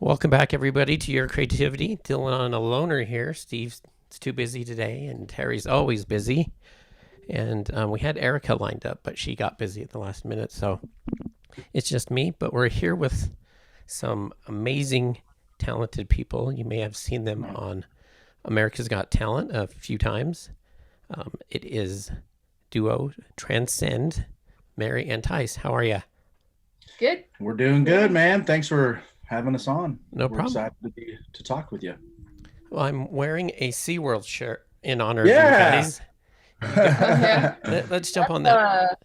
Welcome back, everybody, to Your Creativity. Dylan on a loner here. Steve's too busy today, and Terry's always busy. And we had Erica lined up, but she got busy at the last minute, so it's just me. But we're here with some amazing, talented people. You may have seen them on America's Got Talent a few times. It is duo Transcend, Mary and Tice. How are you? Good. We're doing good, man. Thanks for having us on. No We're problem. excited to talk with you. Well, I'm wearing a SeaWorld shirt in honor of Yeah. you guys. Yeah. Let's jump on that.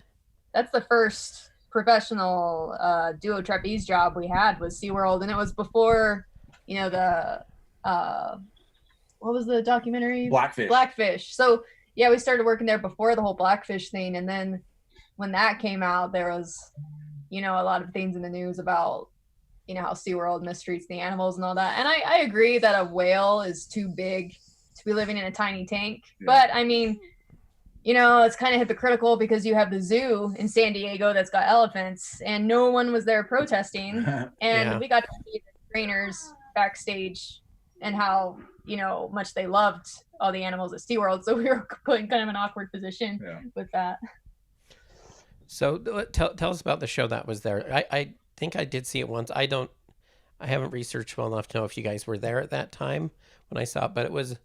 That's the first professional duo trapeze job we had was SeaWorld, and it was before, the what was the documentary? Blackfish. Blackfish. So yeah, we started working there before the whole Blackfish thing, and then when that came out, there was, a lot of things in the news about, how SeaWorld mistreats the animals and all that. And I agree that a whale is too big to be living in a tiny tank. Yeah. But I mean, it's kind of hypocritical because you have the zoo in San Diego that's got elephants and no one was there protesting. And we got to see the trainers backstage and how, much they loved all the animals at SeaWorld. So we were put in kind of an awkward position with that. So tell us about the show that was there. I think I did see it once. I haven't researched well enough to know if you guys were there at that time when I saw it, but it was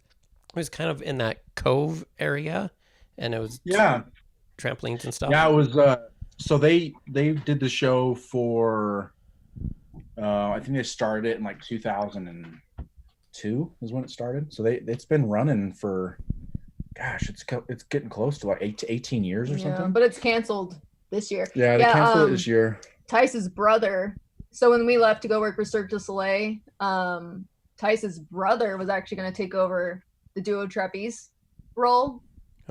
kind of in that cove area, and it was trampolines and stuff. Yeah, it was. So they did the show for. I think they started it in like 2002 is when it started. So it's been running for, gosh, it's getting close to like 18 years or something. But it's canceled this year. Yeah, they canceled it this year. Tice's brother. So when we left to go work for Cirque du Soleil, Tice's brother was actually going to take over the duo trapeze role.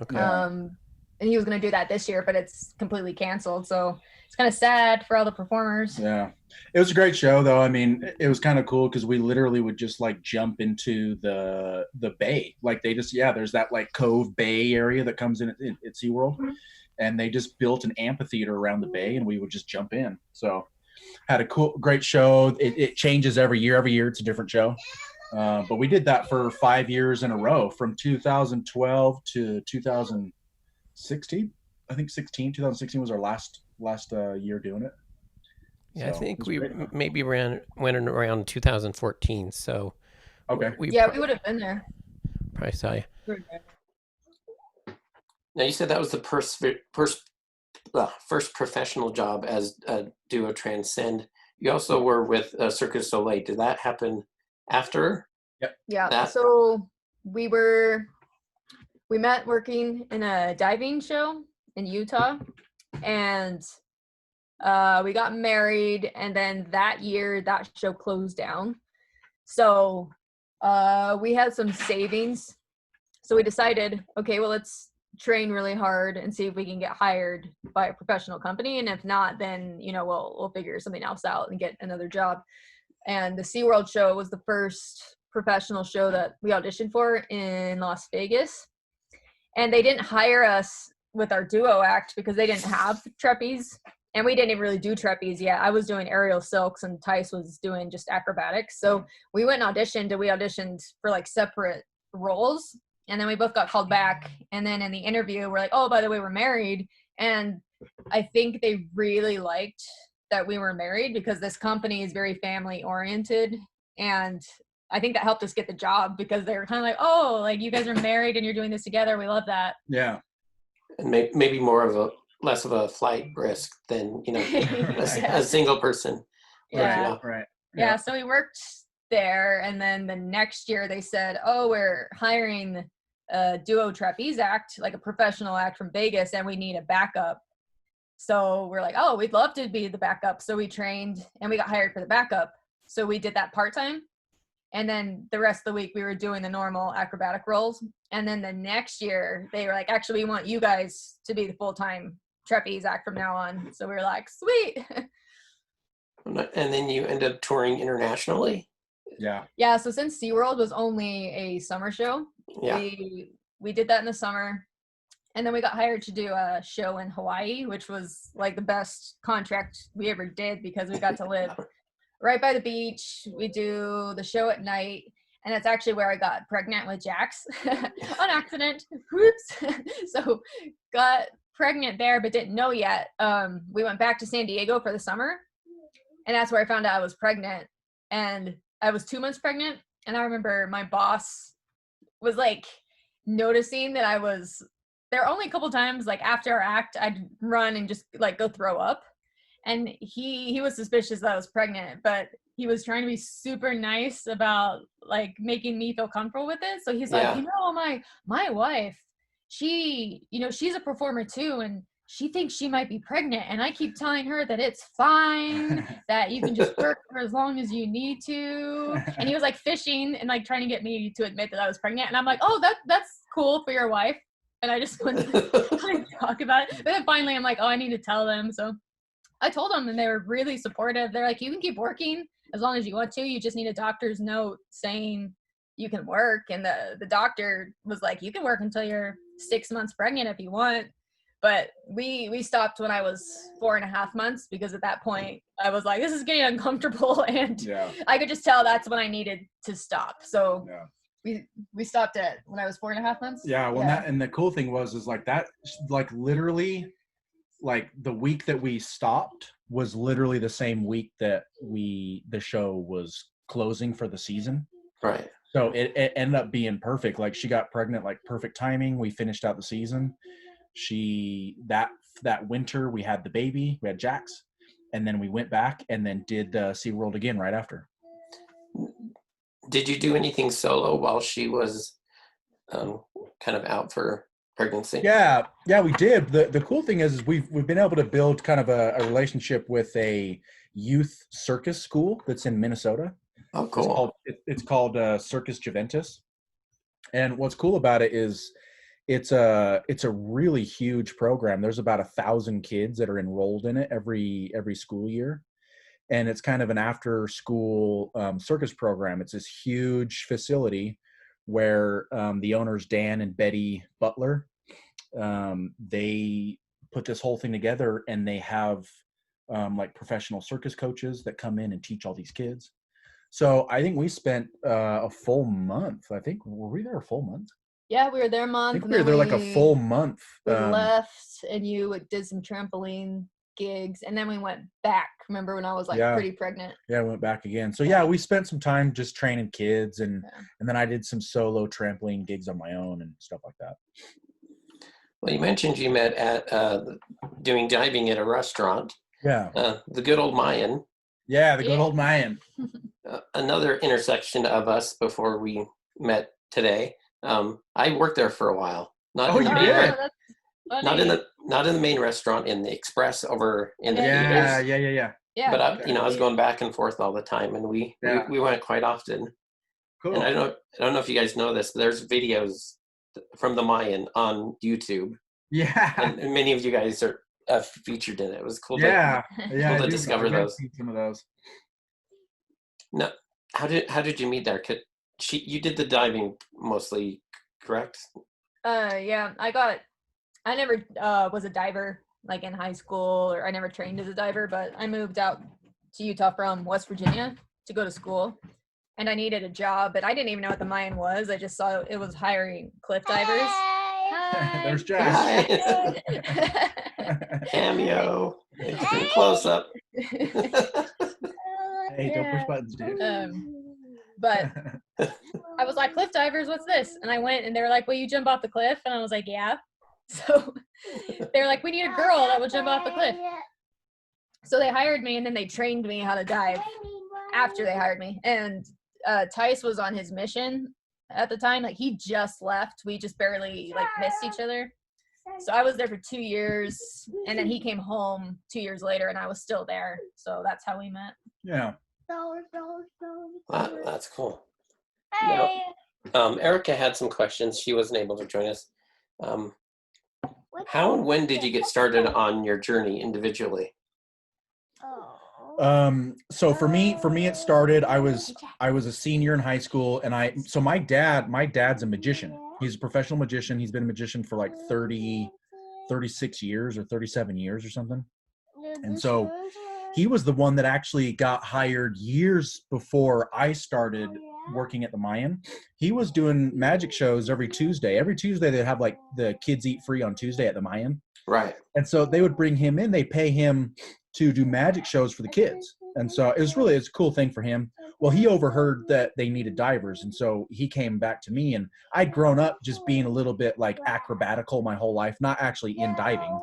Okay. And he was going to do that this year, but it's completely canceled. So it's kind of sad for all the performers. Yeah. It was a great show, though. I mean, it was kind of cool because we literally would just like jump into the bay. Like they just, there's that like Cove Bay area that comes in at SeaWorld. Mm-hmm. And they just built an amphitheater around the bay and we would just jump in. So had a great show. It changes every year. Every year it's a different show. But we did that for 5 years in a row from 2012 to 2016. I think 2016 was our last year doing it. Yeah, so I think we maybe went around 2014. So okay. We would have been there. Probably saw you. Now you said that was the first professional job as a duo Transcend. You also were with Cirque du Soleil. Did that happen after? Yep. Yeah. So we met working in a diving show in Utah, and we got married, and then that year that show closed down. So we had some savings, so we decided, okay, well, let's train really hard and see if we can get hired by a professional company, and if not, then we'll figure something else out and get another job. And the SeaWorld show was the first professional show that we auditioned for in Las Vegas, and they didn't hire us with our duo act because they didn't have trapeze, and we didn't even really do trapeze yet. I was doing aerial silks and Tice was doing just acrobatics. So we went and auditioned, and we auditioned for like separate roles. And then we both got called back. And then in the interview, we're like, oh, by the way, we're married. And I think they really liked that we were married because this company is very family oriented. And I think that helped us get the job because they were kind of like, oh, like you guys are married and you're doing this together. We love that. Yeah. And maybe less of a flight risk than, a single person. Yeah. Right. Yeah. So we worked there. And then the next year they said, oh, we're hiring a duo trapeze act, like a professional act from Vegas, and we need a backup. So we're like, oh, we'd love to be the backup. So we trained and we got hired for the backup. So we did that part-time. And then the rest of the week we were doing the normal acrobatic roles. And then the next year they were like, actually, we want you guys to be the full-time trapeze act from now on. So we were like, sweet. And then you end up touring internationally? Yeah. So since SeaWorld was only a summer show, we did that in the summer. And then we got hired to do a show in Hawaii, which was like the best contract we ever did because we got to live right by the beach. We do the show at night. And that's actually where I got pregnant with Jax on accident. Whoops. So got pregnant there, but didn't know yet. We went back to San Diego for the summer. And that's where I found out I was pregnant. And I was 2 months pregnant. And I remember my boss was like noticing that there were only a couple times like after our act, I'd run and just like go throw up. And he was suspicious that I was pregnant, but he was trying to be super nice about like making me feel comfortable with it. So he's like, my wife, she's a performer too, and she thinks she might be pregnant. And I keep telling her that it's fine, that you can just work for as long as you need to. And he was like fishing and like trying to get me to admit that I was pregnant. And I'm like, oh, that's cool for your wife. And I just wanted to like, talk about it. But then finally I'm like, oh, I need to tell them. So I told them, and they were really supportive. They're like, you can keep working as long as you want to. You just need a doctor's note saying you can work. And the doctor was like, you can work until you're 6 months pregnant if you want. But we stopped when I was 4.5 months, because at that point I was like, this is getting uncomfortable. And I could just tell that's when I needed to stop. So we stopped it when I was 4.5 months. Yeah. Well, and the cool thing was like that, like literally, like the week that we stopped was literally the same week that the show was closing for the season. Right. So it ended up being perfect. Like she got pregnant, like perfect timing. We finished out the season. That winter we had the baby, we had Jax, and then we went back and then did SeaWorld again right after. Did you do anything solo while she was kind of out for pregnancy? Yeah, we did. The cool thing is we've been able to build kind of a relationship with a youth circus school that's in Minnesota. Oh, cool. It's called Circus Juventus. And what's cool about it is it's a really huge program. There's about 1,000 kids that are enrolled in it every school year. And it's kind of an after school circus program. It's this huge facility where the owners, Dan and Betty Butler, they put this whole thing together, and they have like professional circus coaches that come in and teach all these kids. So I think we spent a full month. I think, were we there a full month? Yeah, we were there a month. I think we were there like a full month. We left, and you did some trampoline gigs, and then we went back. Remember when I was like pretty pregnant? Yeah, I went back again. So yeah, we spent some time just training kids, and then I did some solo trampoline gigs on my own and stuff like that. Well, you mentioned you met at doing diving at a restaurant. Yeah. The good old Mayan. Yeah, the good old Mayan. Another intersection of us before we met today. I worked there for a while. Not in the main restaurant, in the Express over in the Yeah. But I was going back and forth all the time, and we went quite often. Cool. And I don't know if you guys know this, but there's videos from the Mayan on YouTube. Yeah. And many of you guys are featured in it. It was cool. Cool to discover those. Some of those. No, how did you meet there? You did the diving mostly, correct? Yeah, I never was a diver like in high school, or I never trained as a diver, but I moved out to Utah from West Virginia to go to school, and I needed a job, but I didn't even know what the Mayan was. I just saw it was hiring cliff divers. Hi. There's Jack. Cameo. Close up. Hey, don't push buttons, dude. But I was like, cliff divers, what's this? And I went, and they were like, will you jump off the cliff? And I was like, yeah. So they were like, we need a girl that will jump off the cliff. So they hired me, and then they trained me how to dive after they hired me. And Tice was on his mission at the time. Like, he just left. We just barely like missed each other. So I was there for 2 years, and then he came home 2 years later, and I was still there. So that's how we met. Yeah. That's cool. Hey. Erica had some questions. She wasn't able to join us. How and when did you get started on your journey individually? So for me it started, I was a senior in high school, and my dad's a magician. He's a professional magician. He's been a magician for like 36 years or 37 years or something. And so he was the one that actually got hired years before I started working at the Mayan. He was doing magic shows every Tuesday. Every Tuesday they'd have like the kids eat free on Tuesday at the Mayan. Right. And so they would bring him in, they pay him to do magic shows for the kids. And so it's a cool thing for him. Well, he overheard that they needed divers. And so he came back to me, and I'd grown up just being a little bit like acrobatical my whole life, not actually in diving,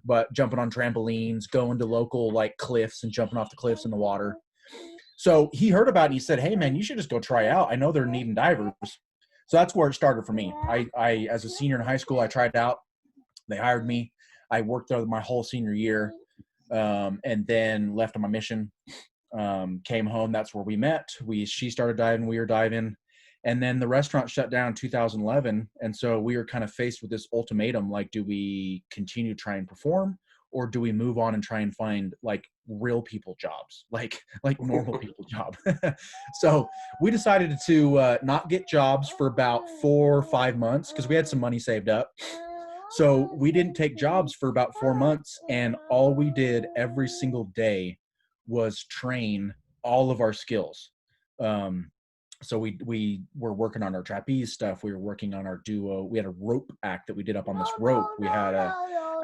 but jumping on trampolines, going to local like cliffs and jumping off the cliffs in the water. So he heard about it and he said, hey man, you should just go try out. I know they're needing divers. So that's where it started for me. I as a senior in high school, I tried out. They hired me. I worked there my whole senior year, and then left on my mission. Came home. That's where we met. She started diving. We were diving. And then the restaurant shut down in 2011. And so we were kind of faced with this ultimatum. Like, do we continue to try and perform, or do we move on and try and find like real people jobs, like normal people job? So we decided to not get jobs for about 4 or 5 months because we had some money saved up. So we didn't take jobs for about 4 months, and all we did every single day was train all of our skills. So we were working on our trapeze stuff. We were working on our duo. We had a rope act that we did up on this rope. We had a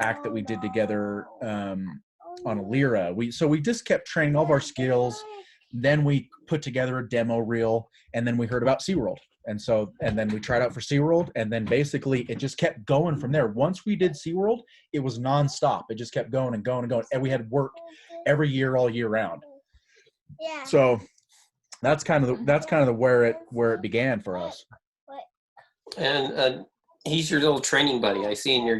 act that we did together on a lyra. So we just kept training all of our skills. Then we put together a demo reel, and then we heard about SeaWorld. And then we tried out for SeaWorld, and then basically it just kept going from there. Once we did SeaWorld, it was nonstop. It just kept going and going and going. And we had work every year, all year round. Yeah. So that's kind of the where it began for us. And he's your little training buddy. I see in your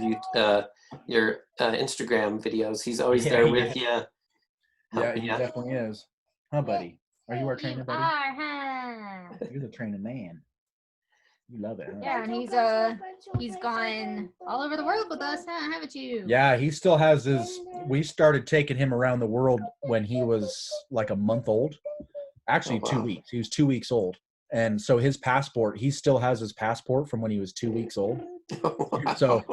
Instagram videos. He's always there with you. Yeah, he definitely is. Huh, buddy? Are you our trainer, buddy? You're the training man. You love it, huh? Yeah, and he's gone all over the world with us, huh? Haven't you? Yeah, he still has his. We started taking him around the world when he was like a month old. Actually, 2 weeks. He was 2 weeks old, and so his passport. He still has his passport from when he was 2 weeks old. Wow. So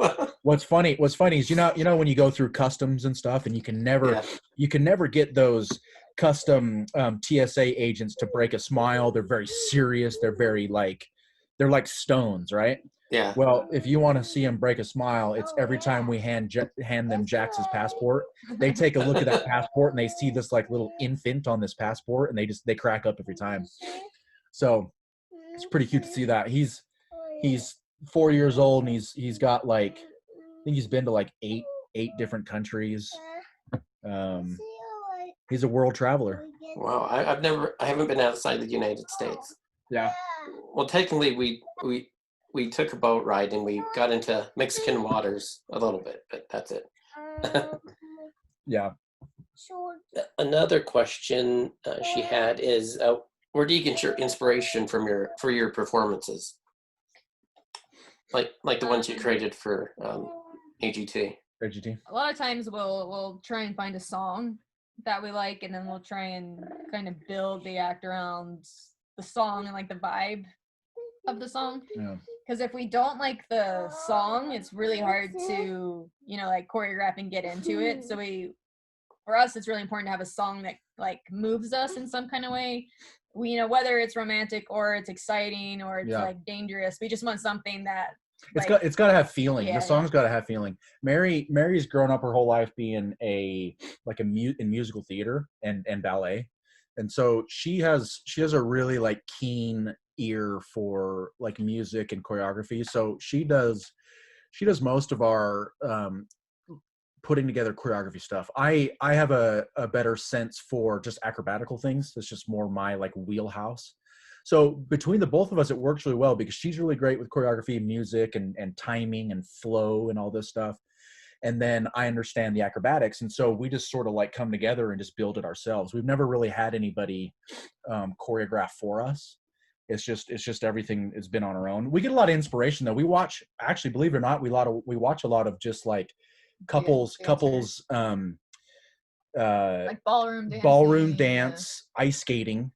what's funny is you know when you go through customs and stuff, and you can never get those custom TSA agents to break a smile. They're very serious. They're like stones, right? Yeah. Well, if you want to see them break a smile, it's every time we hand them Jax's passport. They take a look at that passport and they see this like little infant on this passport, and they crack up every time. So it's pretty cute to see that. He's 4 years old, and he's got like, I think he's been to like eight different countries. He's a world traveler. Wow, I haven't been outside the United States. Yeah. Well, technically, we took a boat ride and we got into Mexican waters a little bit, but that's it. Yeah. Another question she had is, where do you get your inspiration for your performances? Like the ones you created for AGT. AGT. A lot of times we'll try and find a song that we like, and then we'll try and kind of build the act around the song and like the vibe of the song. Yeah. Because if we don't like the song, it's really hard to, like choreograph and get into it. So for us, it's really important to have a song that like moves us in some kind of way. We, whether it's romantic or it's exciting or it's like dangerous, we just want something that it's got to have feeling. Yeah, the song's got to have feeling. Mary's grown up her whole life being in musical theater and ballet. And so she has a really like keen ear for like music and choreography. So she does most of our putting together choreography stuff. I have a better sense for just acrobatical things. It's just more my like wheelhouse. So between the both of us, it works really well because she's really great with choreography and music and timing and flow and all this stuff. And then I understand the acrobatics. And so we just sort of like come together and just build it ourselves. We've never really had anybody choreograph for us. It's just everything has been on our own. We get a lot of inspiration though. We watch, actually, believe it or not, we watch a lot of just like couples, like ballroom dance, ice skating,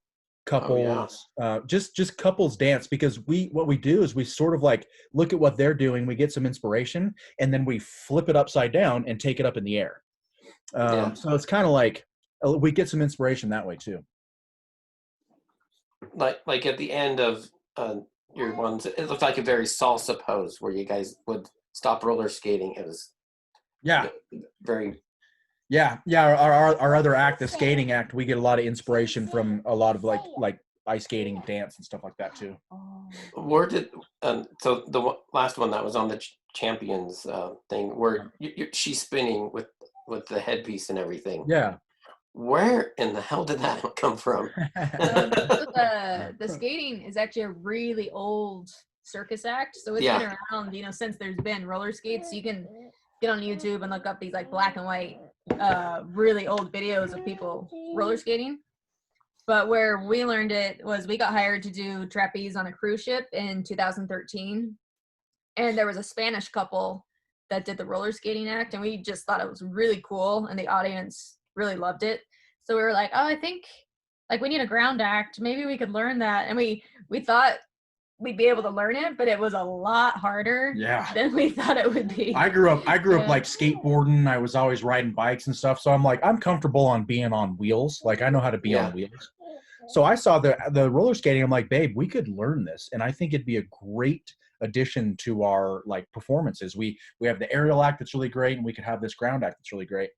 couples, just couples dance, because what we do is we sort of like look at what they're doing, we get some inspiration, and then we flip it upside down and take it up in the air. So it's kind of like We get some inspiration that way too. Like at the end of your ones, it looked like a very salsa pose where you guys would stop roller skating. It was Yeah. very Yeah. Our other act, the skating act, we get a lot of inspiration from a lot of like ice skating, dance, and stuff like that too. Where did so last one that was on the champions thing where she's spinning with the headpiece and everything. Yeah. Where in the hell did that come from? The skating is actually a really old circus act, so it's been around, since there's been roller skates. You can get on YouTube and look up these like black and white, really old videos of people roller skating. But where we learned it was we got hired to do trapeze on a cruise ship in 2013. And there was a Spanish couple that did the roller skating act, and we just thought it was really cool, and the audience really loved it. So we were like, oh, I think like we need a ground act. Maybe we could learn that. And we thought we'd be able to learn it, but it was a lot harder than we thought it would be. I grew up like skateboarding. I was always riding bikes and stuff. So I'm like, I'm comfortable on being on wheels. Like I know how to be on wheels. So I saw the roller skating. I'm like, babe, we could learn this. And I think it'd be a great addition to our like performances. We have the aerial act that's really great, and we could have this ground act that's really great.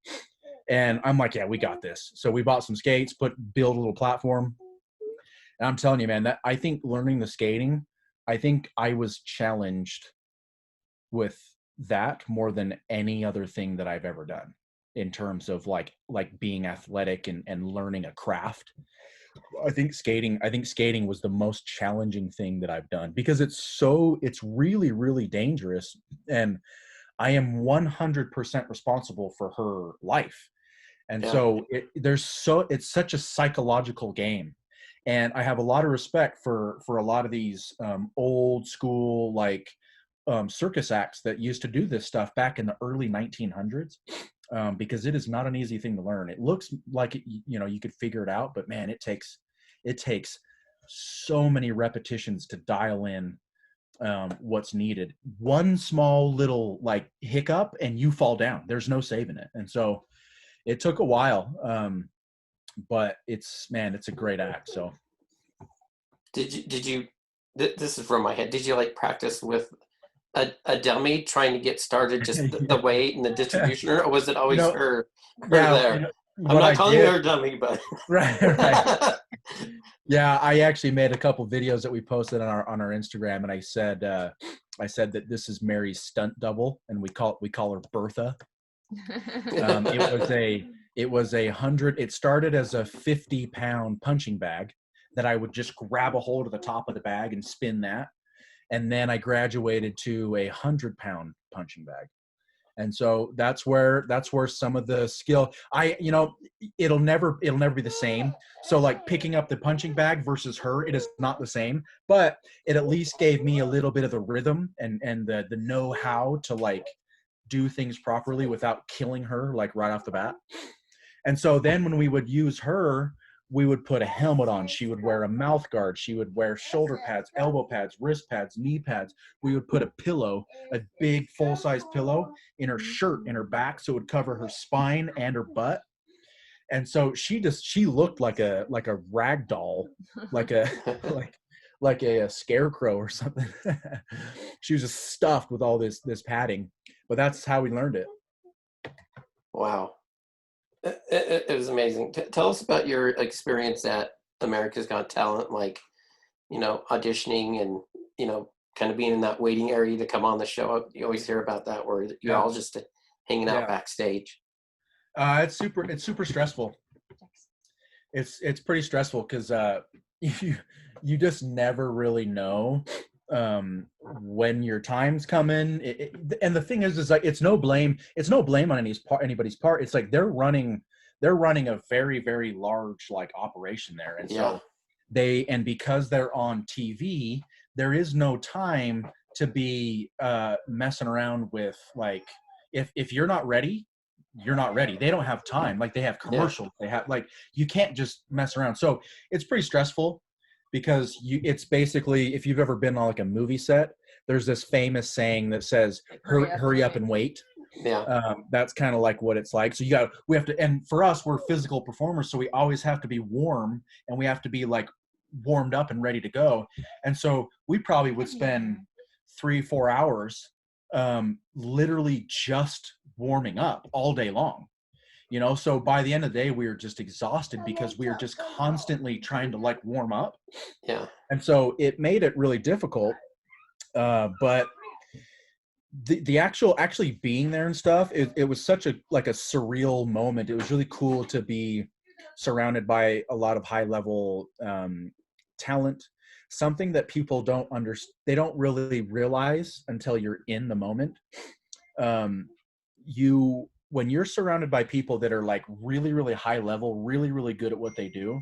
And I'm like, yeah, we got this. So we bought some skates, build a little platform. And I'm telling you, man, that I think learning the skating, I think I was challenged with that more than any other thing that I've ever done in terms of like being athletic and learning a craft. I think skating was the most challenging thing that I've done because it's really, really dangerous. And I am 100% responsible for her life. And so it's such a psychological game. And I have a lot of respect for a lot of these old school, like circus acts that used to do this stuff back in the early 1900s. Because it is not an easy thing to learn. It looks like you could figure it out, but man, it takes so many repetitions to dial in what's needed. One small little like hiccup and you fall down. There's no saving it. And so it took a while, but it's a great act. So did you this is from my head, did you like practice with a dummy trying to get started, just the weight and the distribution, or was it always her there? I'm not calling her a dummy, but right. Yeah, I actually made a couple videos that we posted on our Instagram, and I said that this is Mary's stunt double, and we call her Bertha. It started as a 50-pound punching bag that I would just grab a hold of the top of the bag and spin that. And then I graduated to a 100-pound punching bag. And so that's where some of the skill, it'll never be the same. So like picking up the punching bag versus her, it is not the same, but it at least gave me a little bit of the rhythm and the know-how to like do things properly without killing her like right off the bat. And so then when we would use her, we would put a helmet on. She would wear a mouth guard. She would wear shoulder pads, elbow pads, wrist pads, knee pads. We would put a pillow, a big full-size pillow in her shirt, in her back, so it would cover her spine and her butt. And so she looked like a rag doll, like a scarecrow or something. She was just stuffed with all this padding. But that's how we learned it. Wow. It was amazing. Tell us about your experience at America's Got Talent, like, auditioning and, kind of being in that waiting area to come on the show. You always hear about that where you're all just hanging out backstage. It's super stressful. It's pretty stressful because you just never really know when your time's coming. And the thing is like it's no blame on anybody's part. It's like they're running a very, very large like operation there, and so because they're on TV, there is no time to be messing around with like if you're not ready, you're not ready. They don't have time. Like they have commercials. They have like you can't just mess around. So it's pretty stressful. Because it's basically, if you've ever been on like a movie set, there's this famous saying that says, hurry up and wait. That's kind of like what it's like. So we have to, and for us, we're physical performers, so we always have to be warm, and we have to be like warmed up and ready to go. And so we probably would spend 3-4 hours literally just warming up all day long. So by the end of the day, we were just exhausted because we were just constantly trying to like warm up. Yeah. And so it made it really difficult. But the actually being there and stuff, it was such a surreal moment. It was really cool to be surrounded by a lot of high level talent, something that people they don't really realize until you're in the moment. When you're surrounded by people that are like really, really high level, really, really good at what they do,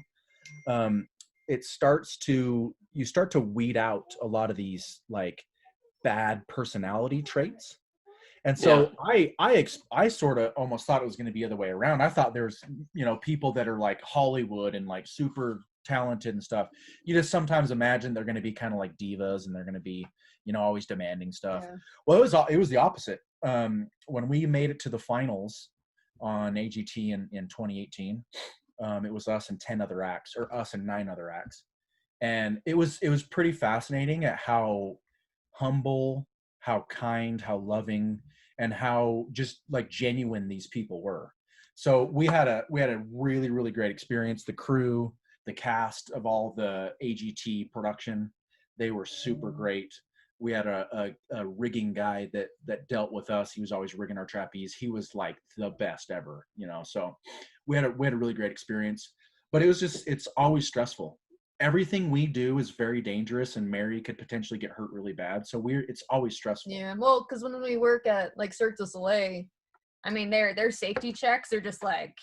you start to weed out a lot of these like bad personality traits. And so I sort of almost thought it was going to be the other way around. I thought there's, people that are like Hollywood and like super talented and stuff. You just sometimes imagine they're going to be kind of like divas and they're going to be, always demanding stuff. Yeah. Well, it was the opposite. When we made it to the finals on AGT in 2018, it was us and 10 other acts, or us and 9 other acts. And it was pretty fascinating at how humble, how kind, how loving, and how just like genuine these people were. So we had a really, really great experience. The crew, the cast of all the AGT production, they were super great. We had a rigging guy that dealt with us. He was always rigging our trapeze. He was like the best ever, so we had a really great experience. But it's always stressful. Everything we do is very dangerous, and Mary could potentially get hurt really bad. So it's always stressful. Yeah, well, because when we work at like Cirque du Soleil, I mean, their safety checks are just like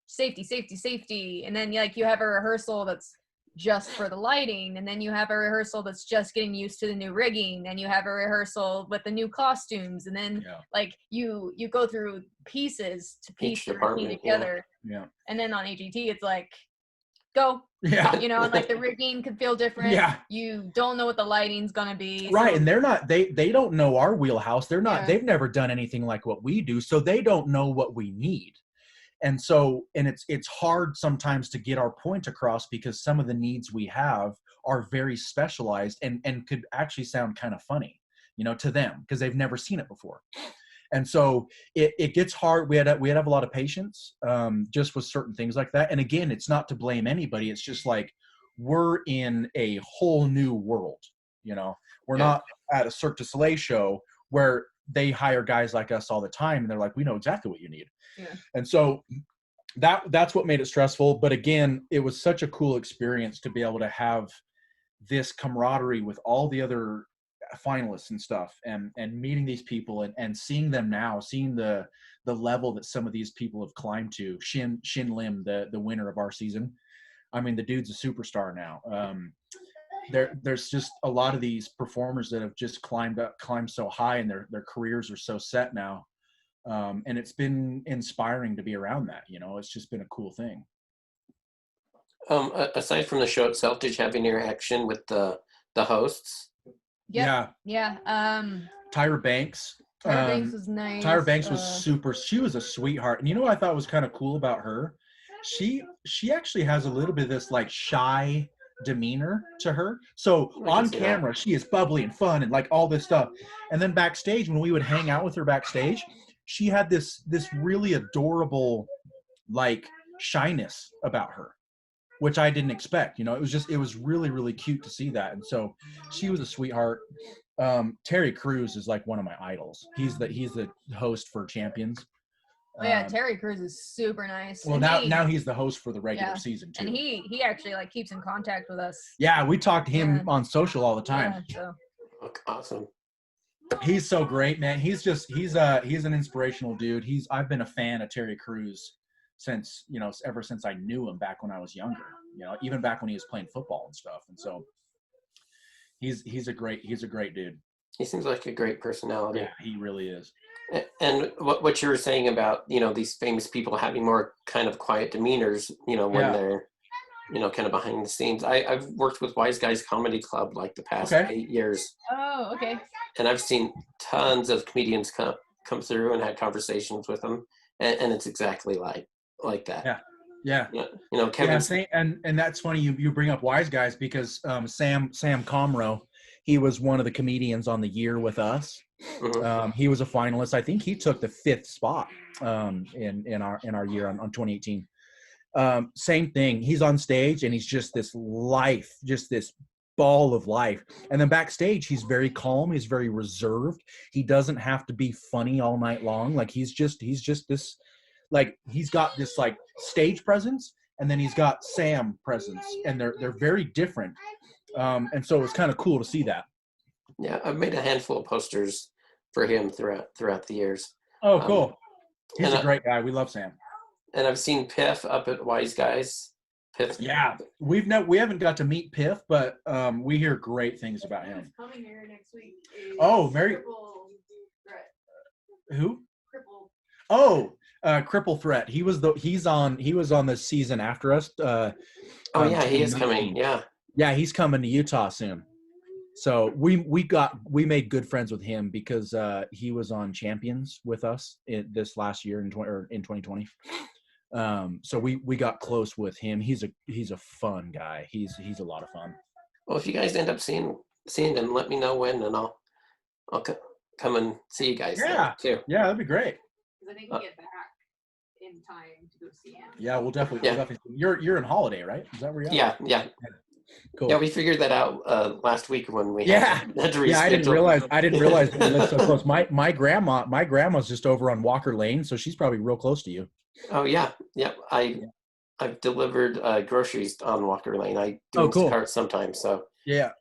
safety, and then like you have a rehearsal that's just for the lighting, and then you have a rehearsal that's just getting used to the new rigging, and you have a rehearsal with the new costumes, and then like you go through pieces to piece the routine together. Yeah. And then on AGT, it's like go. Yeah. And like the rigging could feel different. Yeah. You don't know what the lighting's gonna be. Right. So. And they're not, they don't know our wheelhouse. They're not, they've never done anything like what we do. So they don't know what we need. And so, and it's hard sometimes to get our point across because some of the needs we have are very specialized and could actually sound kind of funny, to them because they've never seen it before. And so it gets hard. We had to have a lot of patience just with certain things like that. And again, it's not to blame anybody. It's just like we're in a whole new world. We're not at a Cirque du Soleil show where they hire guys like us all the time and they're like, we know exactly what you need. Yeah. And so that's what made it stressful. But again, it was such a cool experience to be able to have this camaraderie with all the other finalists and stuff and meeting these people and seeing them now, seeing the level that some of these people have climbed to. Shin Lim, the winner of our season. I mean, the dude's a superstar now. There's just a lot of these performers that have just climbed so high and their careers are so set now. And it's been inspiring to be around that, it's just been a cool thing. Aside from the show itself, did you have any interaction with the hosts? Yeah. Tyra Banks. Tyra Banks was nice. Tyra Banks was super. She was a sweetheart. And what I thought was kind of cool about her? She actually has a little bit of this like shy demeanor to her. So on camera, she is bubbly and fun and like all this stuff. And then backstage, when we would hang out with her backstage, she had this really adorable like shyness about her, which I didn't expect. It was really, really cute to see that. And so she was a sweetheart. Terry Crews is like one of my idols. He's the host for Champions. Oh yeah, Terry Crews is super nice. Well, now he's the host for the regular season too. And he actually like keeps in contact with us. Yeah, we talk to him on social all the time. Yeah, so. Awesome. He's so great, man. He's an inspirational dude. I've been a fan of Terry Crews since, ever since I knew him back when I was younger, even back when he was playing football and stuff. And so he's a great dude. He seems like a great personality. Yeah, he really is. And what you were saying about, these famous people having more kind of quiet demeanors, when they're, kind of behind the scenes. I've worked with Wise Guys Comedy Club like the past 8 years. Oh, okay. And I've seen tons of comedians come through and had conversations with them, and it's exactly like that. Yeah. You know, Kevin. And that's funny you bring up Wise Guys because Sam Comro, he was one of the comedians on the year with us. Mhm. He was a finalist. I think he took the 5th spot in our year on 2018. Same thing. He's on stage and he's just this ball of life. And then backstage, he's very calm. He's very reserved. He doesn't have to be funny all night long. Like he's just this, like he's got this like stage presence, and then he's got Sam presence, and they're very different. And so it's kind of cool to see that. Yeah, I've made a handful of posters for him throughout the years. Oh, cool. He's and a great guy. We love Sam. And I've seen Piff up at Wise Guys. Piff. Yeah, we haven't got to meet Piff, but we hear great things about him. Coming here next week. Oh, Mary. Who? Cripple. Oh, Cripple Threat. He was on the season after us. Oh yeah, he is coming. Yeah. Yeah, he's coming to Utah soon. So we made good friends with him because he was on Champions with us this last year in 2020. So we got close with him. He's a fun guy. He's a lot of fun. Well, if you guys end up seeing them, let me know when, and I'll come and see you guys there too. Yeah, that'd be great. Because I think we get back in time to go see him. Yeah, we'll definitely. You're in Holiday, right? Is that where you're at? Yeah. Cool. Yeah, we figured that out last week when we had to reschedule. Yeah, I didn't realize we lived so close. My grandma's just over on Walker Lane, so she's probably real close to you. Oh yeah. I've delivered groceries on Walker Lane. I do cool. Instacart sometimes, so Yeah.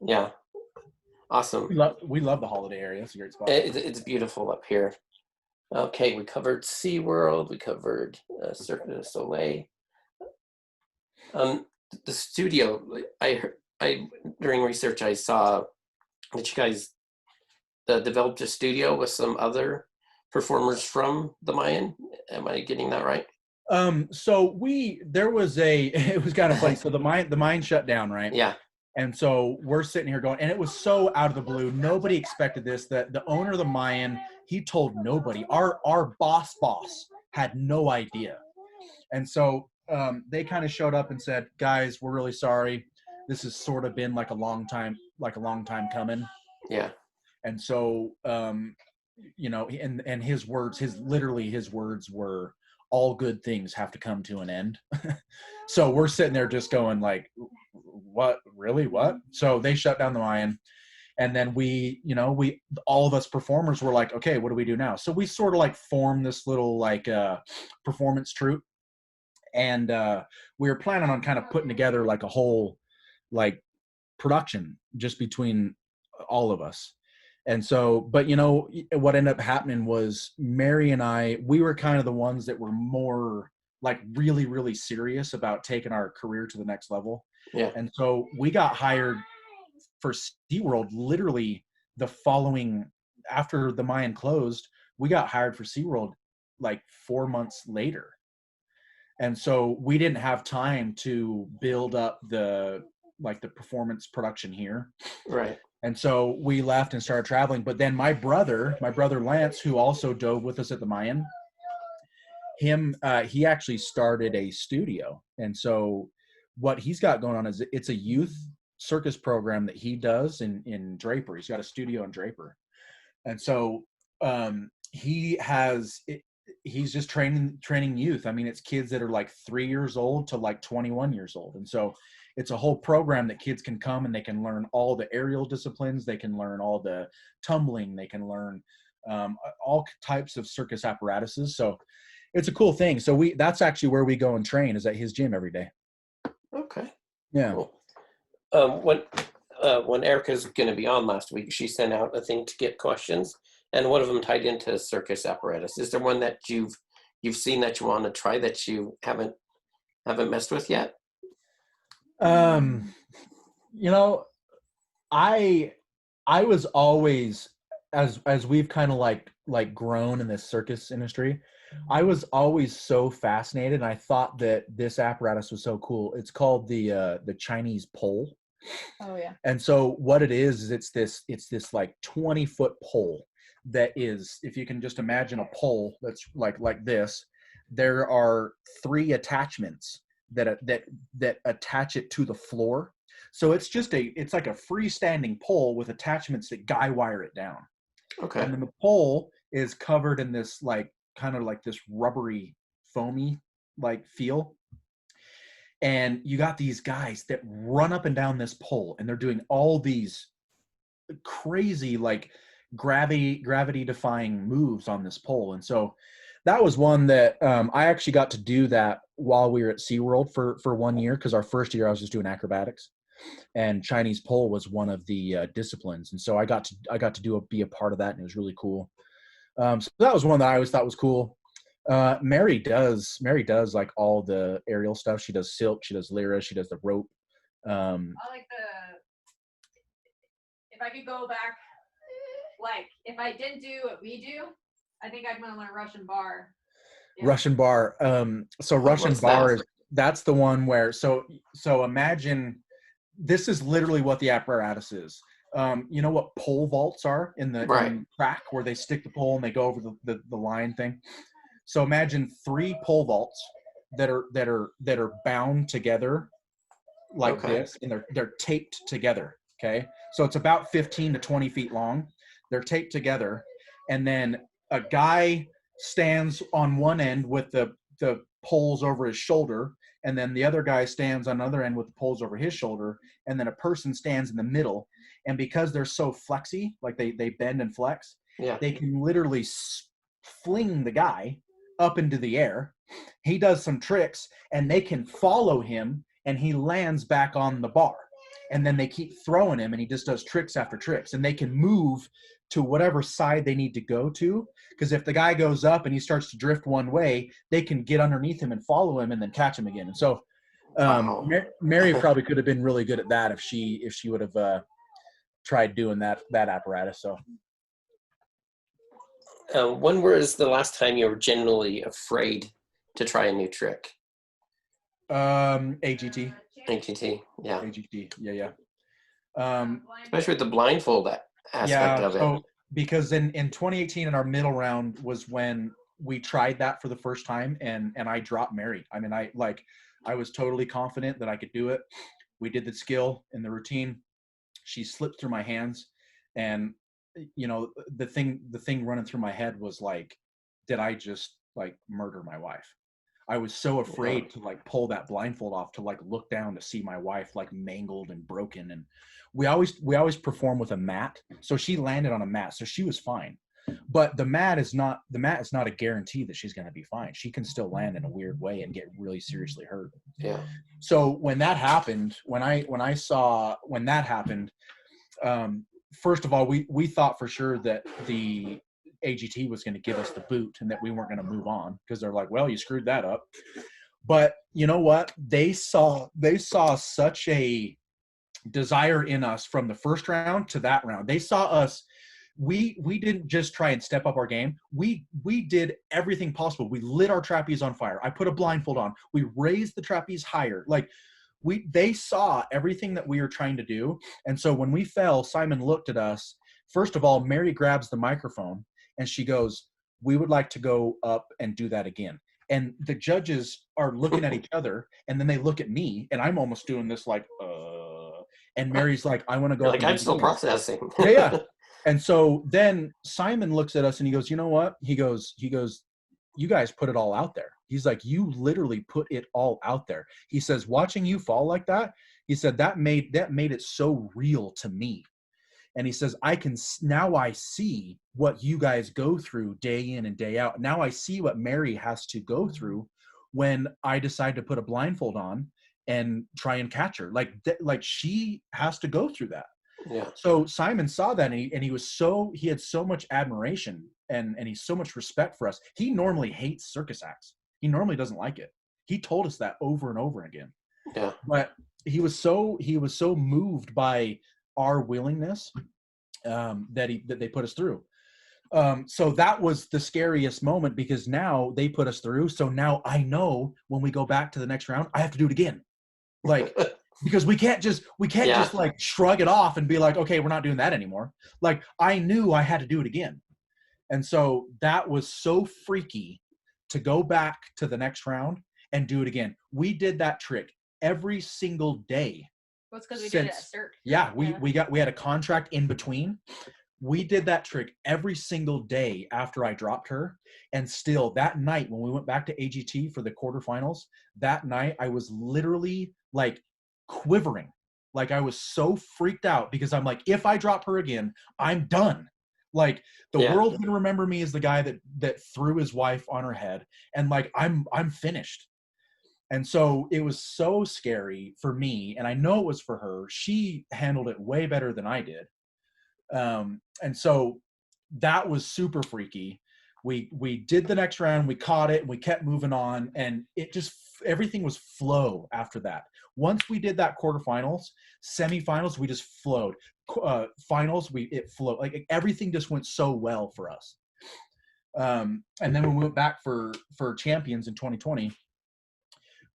Awesome. We love the Holiday area. It's a great spot. It's beautiful up here. Okay, we covered SeaWorld. We covered Cirque du Soleil. The studio. I during research I saw that you guys developed a studio with some other performers from the Mayan. Am I getting that right? So it was kind of funny. So the mine shut down, right? Yeah. And so we're sitting here going, and it was so out of the blue. Nobody expected this. That the owner of the Mayan, he told nobody. Our boss had no idea. And so they kind of showed up and said, "Guys, we're really sorry. This has sort of been like a long time coming." Yeah. And so, and his words were, "All good things have to come to an end." So we're sitting there just going like, what, really, what? So they shut down the Mayan. And then all of us performers were like, okay, what do we do now? So we sort of like formed this little like performance troupe. And we were planning on kind of putting together like a whole like production just between all of us. And so, but what ended up happening was Mary and we were kind of the ones that were more like really, really serious about taking our career to the next level. Yeah. And so we got hired for SeaWorld literally the following, after the Mayan closed, we got hired for SeaWorld like 4 months later. And so we didn't have time to build up the performance production here. Right. And so we left and started traveling. But then my brother Lance, who also dove with us at the Mayan, he actually started a studio. And so what he's got going on is it's a youth circus program that he does in Draper. He's got a studio in Draper. And so he's just training youth. I mean, it's kids that are like 3 years old to like 21 years old. And so it's a whole program that kids can come and they can learn all the aerial disciplines. They can learn all the tumbling. They can learn all types of circus apparatuses. So it's a cool thing. So that's actually where we go and train, is at his gym every day. Okay. Yeah. Cool. When Erica's going to be on last week, she sent out a thing to get questions, and one of them tied into circus apparatus. Is there one that you've seen that you want to try that you haven't messed with yet? I was always, as we've kind of like grown in this circus industry, I was always so fascinated, and I thought that this apparatus was so cool. It's called the Chinese pole. Oh yeah. And so what it is it's this like 20-foot pole that is, if you can just imagine a pole that's like this, there are 3 attachments that attach it to the floor. So it's like a freestanding pole with attachments that guy wire it down. Okay. And then the pole is covered in this like kind of like this rubbery, foamy like feel. And you got these guys that run up and down this pole, and they're doing all these crazy like gravity defying moves on this pole. And so that was one that I actually got to do that while we were at SeaWorld for 1 year, because our first year I was just doing acrobatics, and Chinese pole was one of the disciplines. And so I got to be a part of that, and it was really cool. So that was one that I always thought was cool. Mary does like all the aerial stuff. She does silk, she does lyra, she does the rope. I like if I could go back, like if I didn't do what we do, I think I'd want to learn Russian bar. Yeah. Russian bar. So Russian what's bar that? that's the one where, so imagine, this is literally what the apparatus is. You know what pole vaults are in the Right. track where they stick the pole and they go over the line thing. So imagine 3 pole vaults that are bound together like Okay. this, and they're taped together. Okay. So it's about 15 to 20 feet long. They're taped together, and then a guy stands on one end with the poles over his shoulder, and then the other guy stands on the other end with the poles over his shoulder, and then a person stands in the middle. And because they're so flexy, like they bend and flex, Yeah. they can literally fling the guy up into the air. He does some tricks, and they can follow him, and he lands back on the bar. And then they keep throwing him, and he just does tricks after tricks. And they can move to whatever side they need to go to, because if the guy goes up and he starts to drift one way, they can get underneath him and follow him and then catch him again. And so Wow. Mary probably could have been really good at that if she would have tried doing that apparatus. So When was the last time you were genuinely afraid to try a new trick? AGT, ATT, yeah. yeah. Especially with the blindfold aspect of it. So because in 2018 in our middle round was when we tried that for the first time, and I dropped Mary. I mean, I was totally confident that I could do it. We did the skill in the routine. She slipped through my hands, and you know, the thing running through my head was like, did I just like murder my wife? I was so afraid to like pull that blindfold off, to like look down to see my wife like mangled and broken. And we always perform with a mat. So she landed on a mat, so she was fine. But the mat is not a guarantee that she's going to be fine. She can still land in a weird way and get really seriously hurt. Yeah. So when that happened, when that happened, first of all, we thought for sure that the AGT was going to give us the boot and that we weren't going to move on, because they're like, well, you screwed that up. But you know what? They saw such a desire in us from the first round to that round. They saw us. We didn't just try and step up our game. We did everything possible. We lit our trapeze on fire. I put a blindfold on. We raised the trapeze higher. Like they saw everything that we were trying to do. And so when we fell, Simon looked at us. First of all, Mary grabs the microphone and she goes, "We would like to go up and do that again." And the judges are looking at each other, and then they look at me, and I'm almost doing this like, and Mary's like, "I want to go." Like, I'm still processing. Yeah. And so then Simon looks at us and he goes, "You know what?" He goes, "You guys put it all out there." He's like, "You literally put it all out there." He says, "Watching you fall like that," he said, that made it so real to me. And he says, now I see what you guys go through day in and day out. Now I see what Mary has to go through when I decide to put a blindfold on and try and catch her. Like she has to go through that. Yeah. So Simon saw that, and he had so much admiration and he's so much respect for us. He normally hates circus acts. He normally doesn't like it. He told us that over and over again. Yeah. But he was so moved by our willingness that they put us through. So that was the scariest moment, because now they put us through. So now I know when we go back to the next round, I have to do it again. Like, because we can't just like shrug it off and be like, okay, we're not doing that anymore. Like, I knew I had to do it again. And so that was so freaky to go back to the next round and do it again. We did that trick every single day. Well, it's because we did it at Since- Cirque. Yeah, we had a contract in between. We did that trick every single day after I dropped her. And still that night when we went back to AGT for the quarterfinals, that night I was literally like quivering. Like I was so freaked out because I'm like, if I drop her again, I'm done. Like the Yeah. world's gonna remember me as the guy that threw his wife on her head, and like I'm finished. And so it was so scary for me, and I know it was for her. She handled it way better than I did. And so that was super freaky. We did the next round, we caught it, and we kept moving on, and it just everything was flow after that. Once we did that quarterfinals, semifinals, we just flowed. Finals, it flowed. Like everything just went so well for us. And then when we went back for champions in 2020,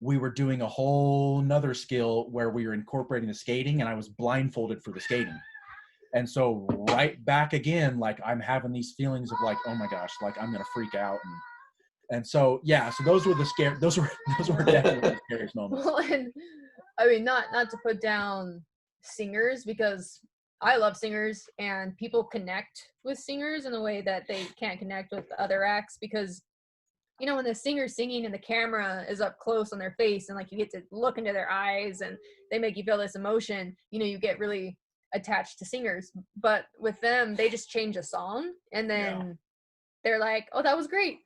we were doing a whole nother skill where we were incorporating the skating, and I was blindfolded for the skating. And so right back again, like I'm having these feelings of like, oh my gosh, like I'm gonna freak out. And so yeah, so those were definitely the scariest moments. Well, and I mean, not to put down singers, because I love singers and people connect with singers in a way that they can't connect with other acts, because you know, when the singer's singing and the camera is up close on their face and like you get to look into their eyes and they make you feel this emotion, you know, you get really attached to singers. But with them, they just change a song and then they're like, oh, that was great.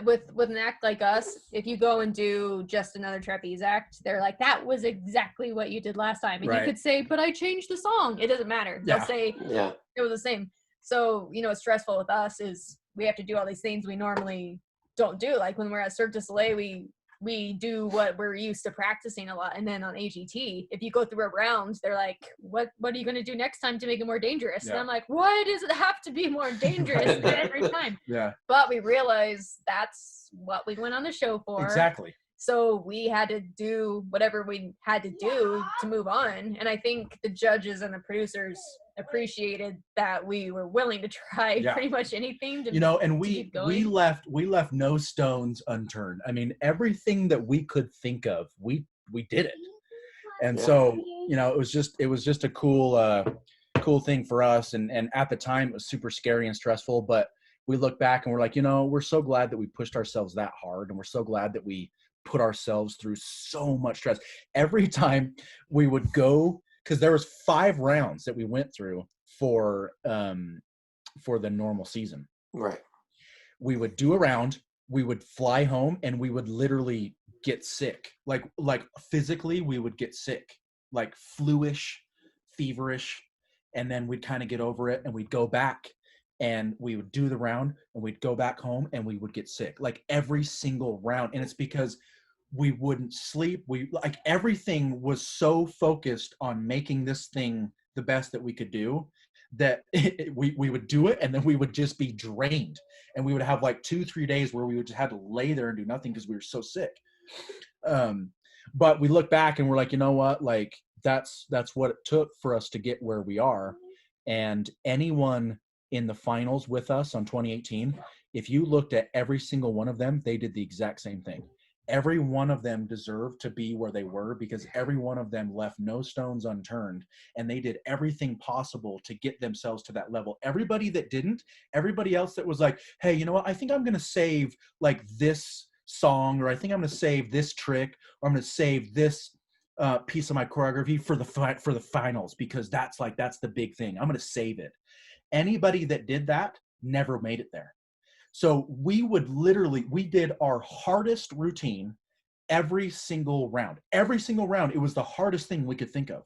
With an act like us, if you go and do just another trapeze act, they're like, that was exactly what you did last time. And Right. you could say, but I changed the song. It doesn't matter. They'll Yeah. say Yeah. it was the same. So, you know, what's stressful with us is we have to do all these things we normally don't do. Like when we're at Cirque du Soleil, we do what we're used to practicing a lot. And then on AGT, if you go through a round, they're like, what are you going to do next time to make it more dangerous? Yeah. And I'm like, why does it have to be more dangerous every time? Yeah, But we realized that's what we went on the show for. exactly. So we had to do whatever we had to do to move on. And I think the judges and the producers appreciated that we were willing to try Yeah. pretty much anything to, You know, and to we keep going. left no stones unturned. I mean, everything that we could think of, we did it. And Yeah. so, you know, it was just a cool thing for us. And at the time it was super scary and stressful, but we look back and we're like, you know, we're so glad that we pushed ourselves that hard, and we're so glad that we put ourselves through so much stress. Every time we would go, because there was 5 rounds that we went through for the normal season. Right. We would do a round, we would fly home, and we would literally get sick. Like physically we would get sick, like fluish, feverish, and then we'd kind of get over it and we'd go back and we would do the round and we'd go back home and we would get sick, like every single round. And it's because we wouldn't sleep. We like everything was so focused on making this thing the best that we could do that we would do it and then we would just be drained, and we would have like 2-3 days where we would just have to lay there and do nothing because we were so sick. But we look back and we're like, you know what, like that's what it took for us to get where we are. And anyone in the finals with us on 2018, if you looked at every single one of them, they did the exact same thing. Every one of them deserved to be where they were because every one of them left no stones unturned, and they did everything possible to get themselves to that level. Everybody that didn't, everybody else that was like, hey, you know what, I think I'm going to save like this song, or I think I'm going to save this trick, or I'm going to save this piece of my choreography for the finals because that's the big thing. I'm going to save it. Anybody that did that never made it there. So we did our hardest routine every single round. Every single round, it was the hardest thing we could think of.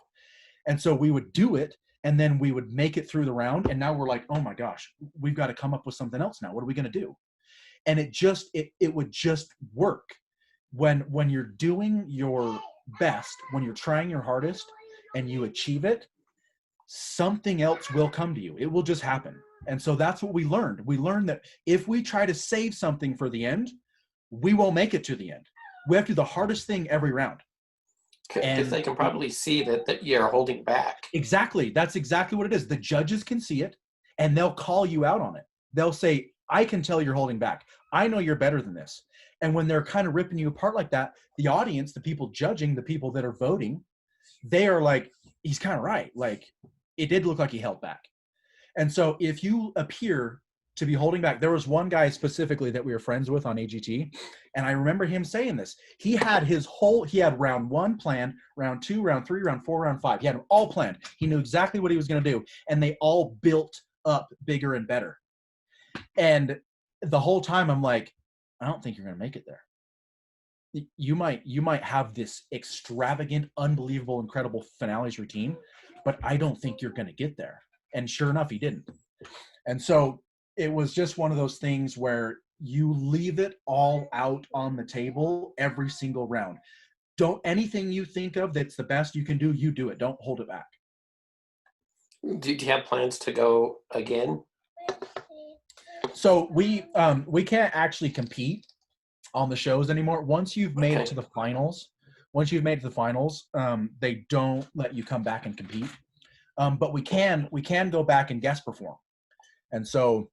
And so we would do it, and then we would make it through the round, and now we're like, oh my gosh, we've got to come up with something else now. What are we going to do? And it would just work. When you're doing your best, when you're trying your hardest, and you achieve it, something else will come to you. It will just happen. And so that's what we learned. We learned that if we try to save something for the end, we won't make it to the end. We have to do the hardest thing every round. Because they can probably see that you're holding back. Exactly. That's exactly what it is. The judges can see it, and they'll call you out on it. they'll say, I can tell you're holding back. I know you're better than this. And when they're kind of ripping you apart like that, the audience, the people judging, the people that are voting, they are like, he's kind of right. Like, it did look like he held back. And so if you appear to be holding back, there was one guy specifically that we were friends with on AGT, and I remember him saying this. He had round 1 planned, round 2, round 3, round 4, round 5. He had them all planned. He knew exactly what he was going to do, and they all built up bigger and better. And the whole time I'm like, I don't think you're going to make it there. You might have this extravagant, unbelievable, incredible finales routine, but I don't think you're going to get there. And sure enough, he didn't. And so it was just one of those things where you leave it all out on the table every single round. Don't, anything you think of that's the best you can do, you do it. Don't hold it back. Do you have plans to go again? So we can't actually compete on the shows anymore. Once you've made it to the finals, they don't let you come back and compete. But we can go back and guest perform. And so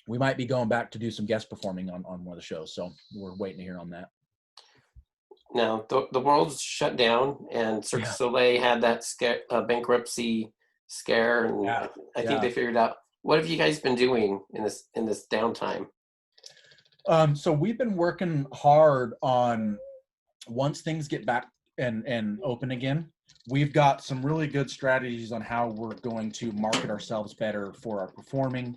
we might be going back to do some guest performing on one of the shows. So we're waiting to hear on that. Now, the world's shut down, and Cirque du Soleil had that bankruptcy scare, and I think they figured out. What have you guys been doing in this downtime? So we've been working hard on, once things get back and open again, we've got some really good strategies on how we're going to market ourselves better for our performing,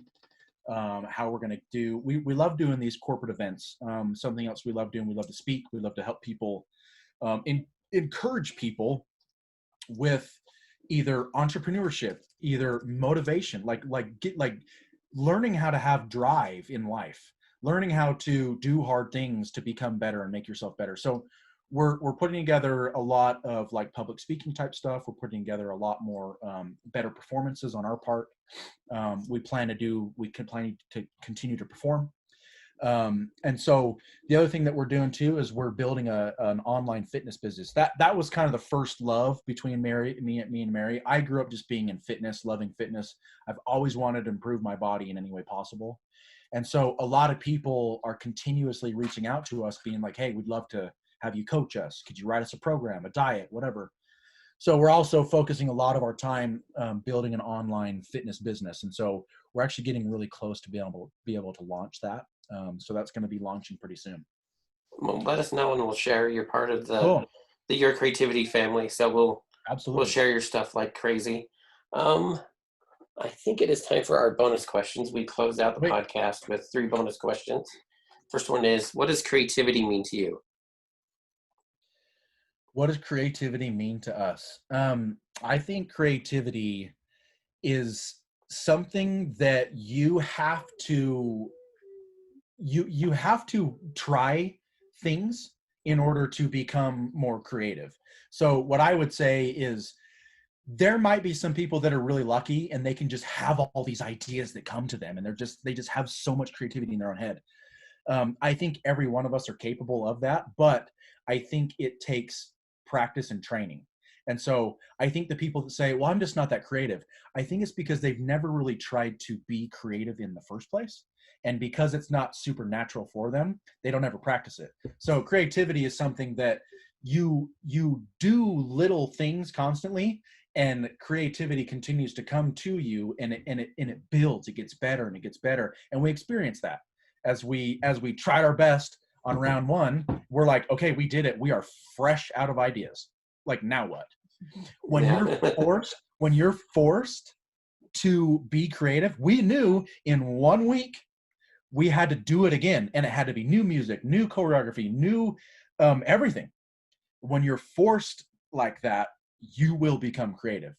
how we're going to do. We love doing these corporate events. Something else we love doing, we love to speak. We love to help people, encourage people with either entrepreneurship, either motivation, like learning how to have drive in life, learning how to do hard things to become better and make yourself better. So we're putting together a lot of like public speaking type stuff. We're putting together a lot more better performances on our part. We plan to continue to perform. And so the other thing that we're doing too is we're building an online fitness business. That was kind of the first love between me and Mary. I grew up just being in fitness, loving fitness. I've always wanted to improve my body in any way possible. And so a lot of people are continuously reaching out to us being like, hey, we'd love to have you coach us. Could you write us a program, a diet, whatever. So we're also focusing a lot of our time building an online fitness business. And so we're actually getting really close to be able to launch that. So that's going to be launching pretty soon. Well, let us know and we'll share. You're part of the Your Creativity family. So we'll share your stuff like crazy. I think it is time for our bonus questions. We close out the podcast with 3 bonus questions. First one is, what does creativity mean to you? What does creativity mean to us? I think creativity is something that you have to try things in order to become more creative. So what I would say is, there might be some people that are really lucky and they can just have all these ideas that come to them, and they just have so much creativity in their own head. I think every one of us are capable of that, but I think it takes practice and training. And so I think the people that say, well, I'm just not that creative, I think it's because they've never really tried to be creative in the first place. And because it's not supernatural for them, they don't ever practice it. So creativity is something that you do little things constantly, and creativity continues to come to you, and it builds, it gets better and it gets better. And we experience that as we tried our best on round 1. We're like, okay, we did it. We are fresh out of ideas. Like, now what? When you're forced to be creative, we knew in 1 week we had to do it again, and it had to be new music, new choreography, new everything. When you're forced like that, you will become creative.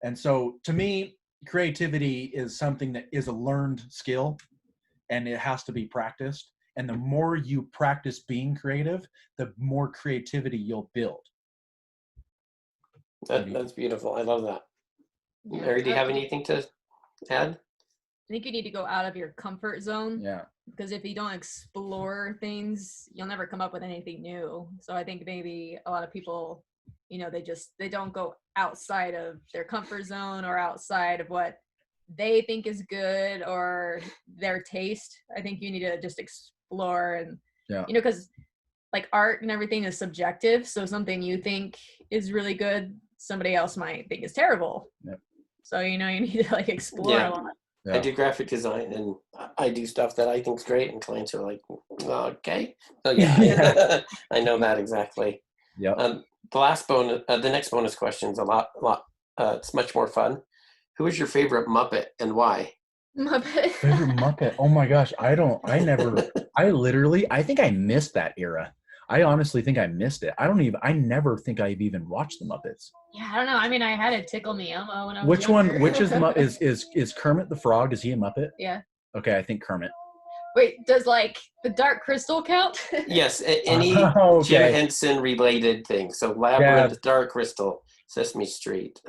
And so to me, creativity is something that is a learned skill, and it has to be practiced. And the more you practice being creative, the more creativity you'll build. That's beautiful. I love that. Mary, do you have anything to add? I think you need to go out of your comfort zone. Yeah. Because if you don't explore things, you'll never come up with anything new. So I think maybe a lot of people, they don't go outside of their comfort zone or outside of what they think is good or their taste. I think you need to just explore and Yeah. because like art and everything is subjective. So something you think is really good, somebody else might think is terrible. Yep. So you need to like explore Yeah. a lot. Yeah. I do graphic design, and I do stuff that I think's great, and clients are like, okay. Oh, yeah. Yeah. I know that exactly. Yep. The next bonus question is a lot. It's much more fun. Who is your favorite Muppet and why? Muppet. Favorite Muppet? Oh my gosh, I think I missed that era. I honestly think I missed it. I never think I've even watched the Muppets. Yeah, I don't know. I mean, I had a Tickle Me Elmo when I was younger. Which is Kermit the Frog? Is he a Muppet? Yeah. Okay, I think Kermit. Wait, does like the Dark Crystal count? Yes, any Okay. Jim Henson related thing. So Labyrinth, Dark Crystal, Sesame Street.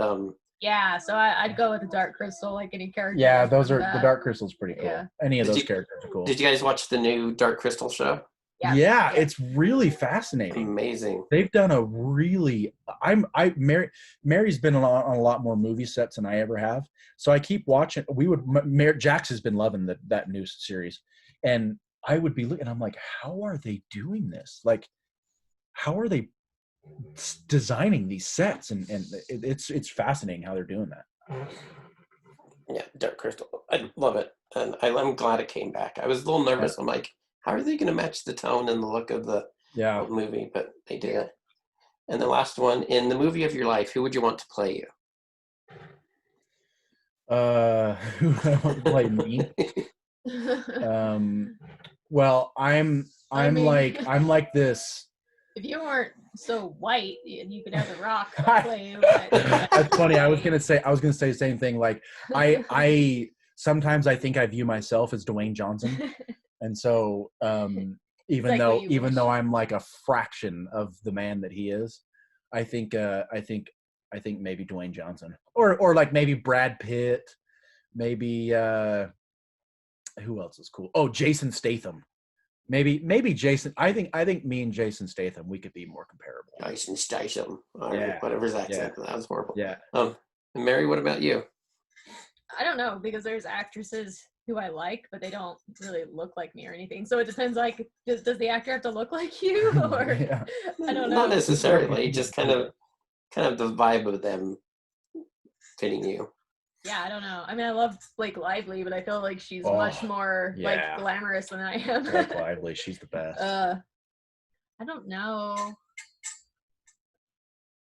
Yeah, so I'd go with the Dark Crystal, like any character. Yeah, those from are that. the Dark Crystal's pretty cool. Yeah. Any of Did those you- characters are cool. Did you guys watch the new Dark Crystal show? Yeah, it's really fascinating. Amazing. They've done a really Mary's been on a lot more movie sets than I ever have. So I keep watching. Jax has been loving that new series, and I would be looking. I'm like, how are they doing this? Like, how are they designing these sets? And it's fascinating how they're doing that. Yeah, Dark Crystal. I love it, and I'm glad it came back. I was a little nervous. I'm like, how are they going to match the tone and the look of the Yeah. movie? But they did it. And the last one, in the movie of your life, who would you want to play you? Who would I want to play me? Well, I'm like this. If you weren't so white, you could have the Rock I- play you. But That's funny. I was gonna say the same thing. Like I sometimes I think I view myself as Dwayne Johnson, and so even like what you wish. though I'm like a fraction of the man that he is, I think maybe Dwayne Johnson or like maybe Brad Pitt, maybe who else is cool? Oh, Jason Statham. Maybe Jason. I think me and Jason Statham, we could be more comparable. Jason Statham, or Yeah. whatever his accent. That was horrible. Yeah. And Mary, what about you? I don't know, because there's actresses who I like, but they don't really look like me or anything. So it depends. Like, does the actor have to look like you, or Yeah. I don't know. Not necessarily, just kind of the vibe of them fitting you. Yeah, I don't know. I mean, I love Blake Lively, but I feel like she's Oh, much more yeah. like glamorous than I am. Blake Lively, she's the best. I don't know.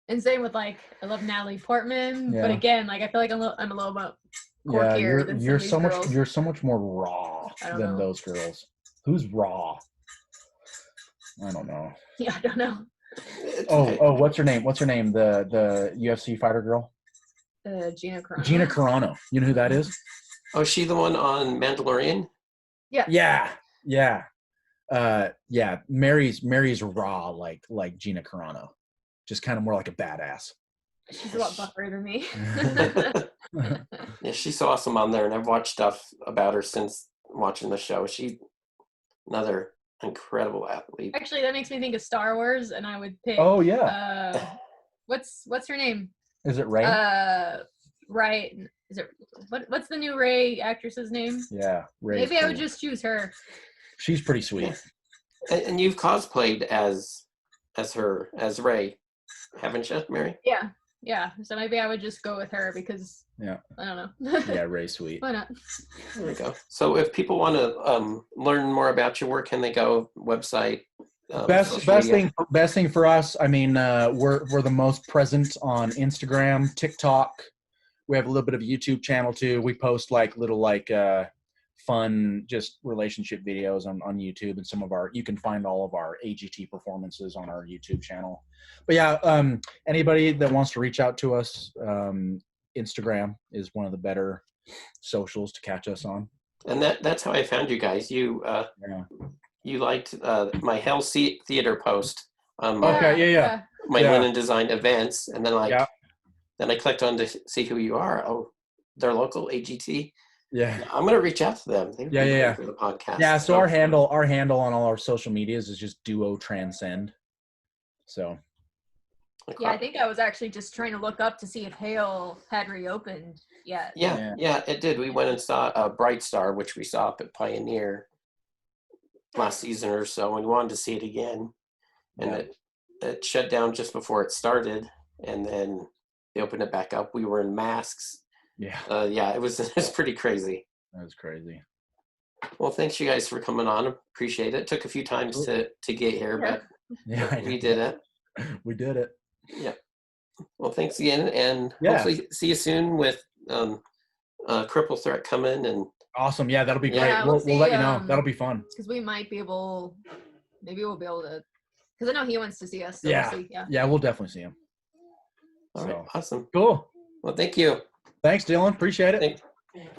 And same with like, I love Natalie Portman, but Yeah. again, like I feel like I'm a little bit Yeah, quirkier than you're some of these girls. you're so much more raw I don't than know. those girls. Who's raw? I don't know. Yeah, I don't know. It's Oh, okay. what's her name? The UFC fighter girl? Gina Carano. Gina Carano. You know who that is? Oh, is she the one on Mandalorian? Yeah. Mary's raw like Gina Carano. Just kind of more like a badass. She's a lot buffer than me. Yeah, she's so awesome on there, and I've watched stuff about her since watching the show. She's another incredible athlete. Actually, that makes me think of Star Wars, and I would pick. Oh yeah. What's her name? Is it Ray? Right. Is it what's the new Ray actress's name? Yeah, Ray. Maybe I would just choose her. She's pretty sweet. And you've cosplayed as Ray, haven't you, Mary? Yeah. So maybe I would just go with her because Yeah. I don't know. Yeah, Ray's sweet. Why not? There we go. So if people want to learn more about your work, can they go website? Best thing for us. I mean, we're the most present on Instagram, TikTok. We have a little bit of a YouTube channel too. We post like little fun just relationship videos on YouTube, and you can find all of our AGT performances on our YouTube channel. But yeah, anybody that wants to reach out to us, Instagram is one of the better socials to catch us on. And that's how I found you guys. You liked my Hell Theater post on my, Okay, yeah. my Yeah. Linen Design events, and then then I clicked on to see who you are. Oh, they're local AGT. Yeah. I'm gonna reach out to them. They would be great Yeah. for the podcast. Yeah, so our handle on all our social medias is just Duo Transcend. So Yeah, I think I was actually just trying to look up to see if Hale had reopened yet. Yeah, it did. We went and saw Bright Star, which we saw up at Pioneer last season or so, and we wanted to see it again. And it shut down just before it started, and then they opened it back up. We were in masks. Yeah, It was pretty crazy. that was crazy. Well, thanks you guys for coming on. Appreciate it. Took a few times to get here, but Yeah, we did it. We did it. Yeah. Well, thanks again, and Yeah. hopefully see you soon with Cripple Threat coming. And Awesome. Yeah, that'll be great. Yeah, We'll we'll let see, you know. That'll be fun. Because we might be able, maybe we'll be able to, because I know he wants to see us. So Yeah. We'll see. Yeah. Yeah, we'll definitely see him. all right, awesome. Cool. Well, thank you. Thanks, Dylan. Appreciate it. Thanks.